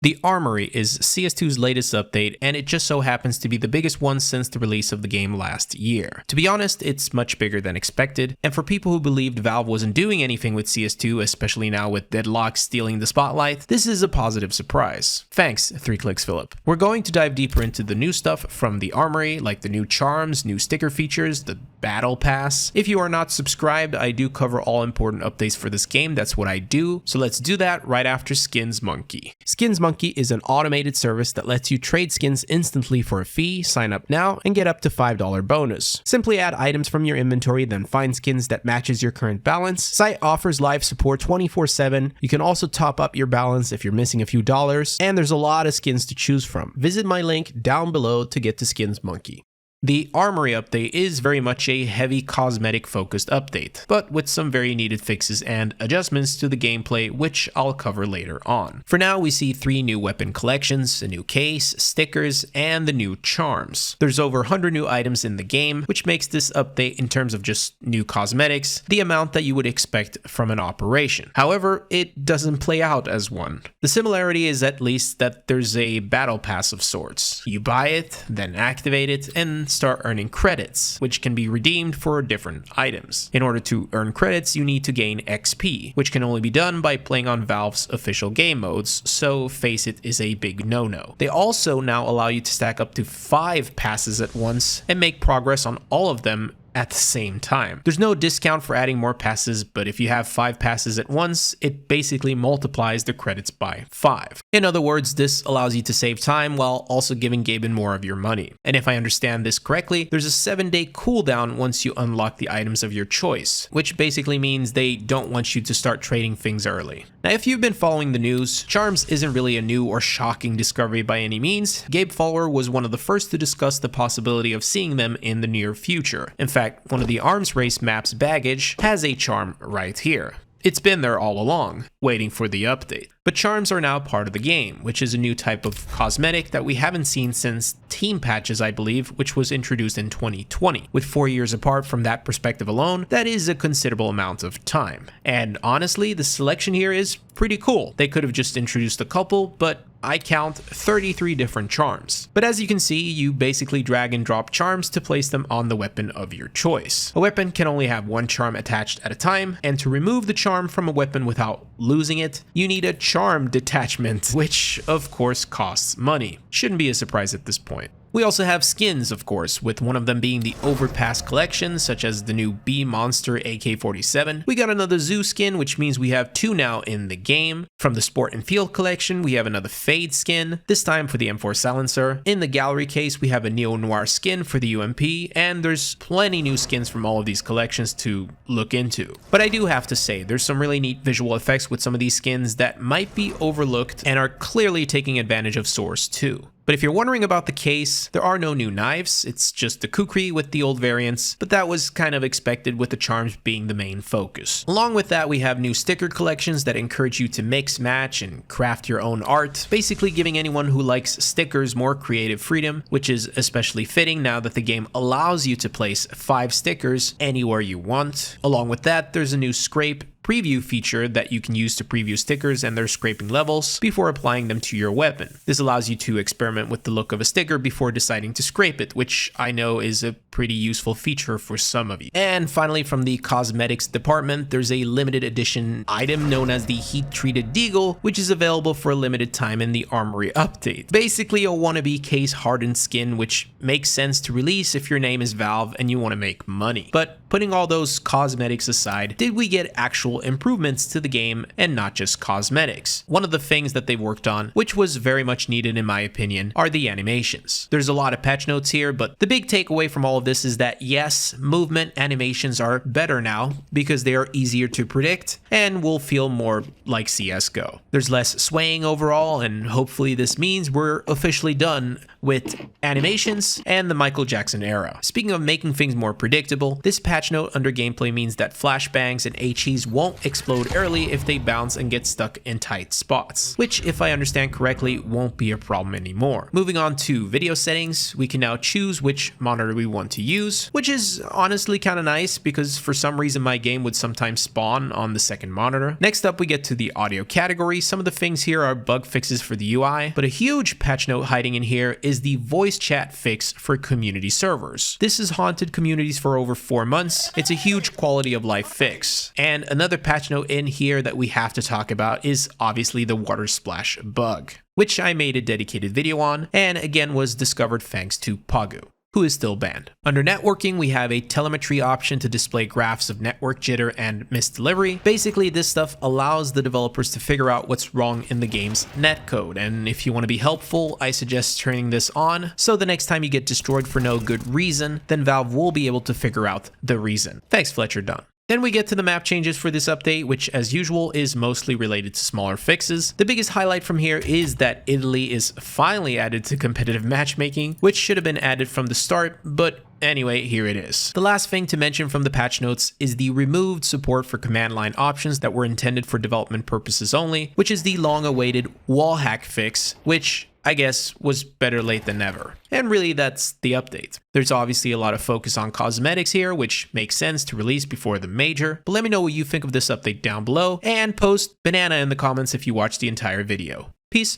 The Armory is CS2's latest update, and it just so happens to be the biggest one since the release of the game last year. To be honest, it's much bigger than expected, and for people who believed Valve wasn't doing anything with CS2, especially now with Deadlock stealing the spotlight, this is a positive surprise. Thanks, 3 Clicks Philip. We're going to dive deeper into the new stuff from the Armory, like the new charms, new sticker features, the Battle Pass. If you are not subscribed, I do cover all important updates for this game, that's what I do, so let's do that right after Skins Monkey. Skins Monkey is an automated service that lets you trade skins instantly for a fee. Sign up now and get up to $5 bonus. Simply add items from your inventory, then find skins that matches your current balance. Site offers live support 24/7. You can also top up your balance if you're missing a few dollars, and there's a lot of skins to choose from. Visit my link down below to get to Skins Monkey. The Armory update is very much a heavy cosmetic focused update, but with some very needed fixes and adjustments to the gameplay, which I'll cover later on. For now, we see 3 new weapon collections, a new case, stickers, and the new charms. There's over 100 new items in the game, which makes this update, in terms of just new cosmetics, the amount that you would expect from an operation. However, it doesn't play out as one. The similarity is at least that there's a battle pass of sorts. You buy it, then activate it, and start earning credits, which can be redeemed for different items. In order to earn credits, you need to gain XP, which can only be done by playing on Valve's official game modes, so face it, is a big no-no. They also now allow you to stack up to 5 passes at once and make progress on all of them at the same time. There's no discount for adding more passes, but if you have 5 passes at once, it basically multiplies the credits by 5. In other words, this allows you to save time while also giving Gaben more of your money. And if I understand this correctly, there's a 7-day cooldown once you unlock the items of your choice, which basically means they don't want you to start trading things early. Now, if you've been following the news, charms isn't really a new or shocking discovery by any means. Gabe Follower was one of the first to discuss the possibility of seeing them in the near future. In fact, one of the arms race map's baggage has a charm right here. It's been there all along, waiting for the update. But charms are now part of the game, which is a new type of cosmetic that we haven't seen since Team Patches, I believe, which was introduced in 2020. With 4 years apart from that perspective alone, that is a considerable amount of time. And honestly, the selection here is pretty cool. They could have just introduced a couple, but I count 33 different charms. But as you can see, you basically drag and drop charms to place them on the weapon of your choice. A weapon can only have 1 charm attached at a time, and to remove the charm from a weapon without losing it, you need a charm detachment, which of course costs money. Shouldn't be a surprise at this point. We also have skins, of course, with one of them being the Overpass collection, such as the new Bee Monster AK-47. We got another Zoo skin, which means we have 2 now in the game. From the Sport and Field collection, we have another Fade skin, this time for the M4 silencer. In the Gallery case, we have a Neo Noir skin for the UMP, and there's plenty new skins from all of these collections to look into. But I do have to say, there's some really neat visual effects with some of these skins that might be overlooked and are clearly taking advantage of Source 2. But if you're wondering about the case, there are no new knives, it's just the kukri with the old variants, but that was kind of expected with the charms being the main focus. Along with that, we have new sticker collections that encourage you to mix, match, and craft your own art, basically giving anyone who likes stickers more creative freedom, which is especially fitting now that the game allows you to place 5 stickers anywhere you want. Along with that, there's a new scrape preview feature that you can use to preview stickers and their scraping levels before applying them to your weapon. This allows you to experiment with the look of a sticker before deciding to scrape it, which I know is a pretty useful feature for some of you. And finally, from the cosmetics department, there's a limited edition item known as the Heat Treated Deagle, which is available for a limited time in the Armory update. Basically a wannabe case hardened skin, which makes sense to release if your name is Valve and you want to make money. But putting all those cosmetics aside, did we get actual improvements to the game and not just cosmetics? One of the things that they've worked on, which was very much needed in my opinion, are the animations. There's a lot of patch notes here, but the big takeaway from all of this is that yes, movement animations are better now because they are easier to predict and will feel more like CSGO. There's less swaying overall, and hopefully this means we're officially done with animations and the Michael Jackson era. Speaking of making things more predictable, this patch patch note under gameplay means that flashbangs and HEs won't explode early if they bounce and get stuck in tight spots, which, if I understand correctly, won't be a problem anymore. Moving on to video settings, we can now choose which monitor we want to use, which is honestly kind of nice because for some reason my game would sometimes spawn on the second monitor. Next up, we get to the audio category. Some of the things here are bug fixes for the UI, but a huge patch note hiding in here is the voice chat fix for community servers. This has haunted communities for over 4 months. It's a huge quality of life fix. And another patch note in here that we have to talk about is obviously the water splash bug, which I made a dedicated video on, and again was discovered thanks to Pagu, who is still banned. Under networking, we have a telemetry option to display graphs of network jitter and misdelivery. Basically, this stuff allows the developers to figure out what's wrong in the game's netcode, and if you want to be helpful, I suggest turning this on, so the next time you get destroyed for no good reason, then Valve will be able to figure out the reason. Thanks, Fletcher Dunn. Then we get to the map changes for this update, which as usual is mostly related to smaller fixes. The biggest highlight from here is that Italy is finally added to competitive matchmaking, which should have been added from the start, but anyway, here it is. The last thing to mention from the patch notes is the removed support for command line options that were intended for development purposes only, which is the long-awaited wall hack fix, which I guess was better late than never. And really, that's the update. There's obviously a lot of focus on cosmetics here, which makes sense to release before the major, but let me know what you think of this update down below, and post banana in the comments if you watched the entire video. Peace.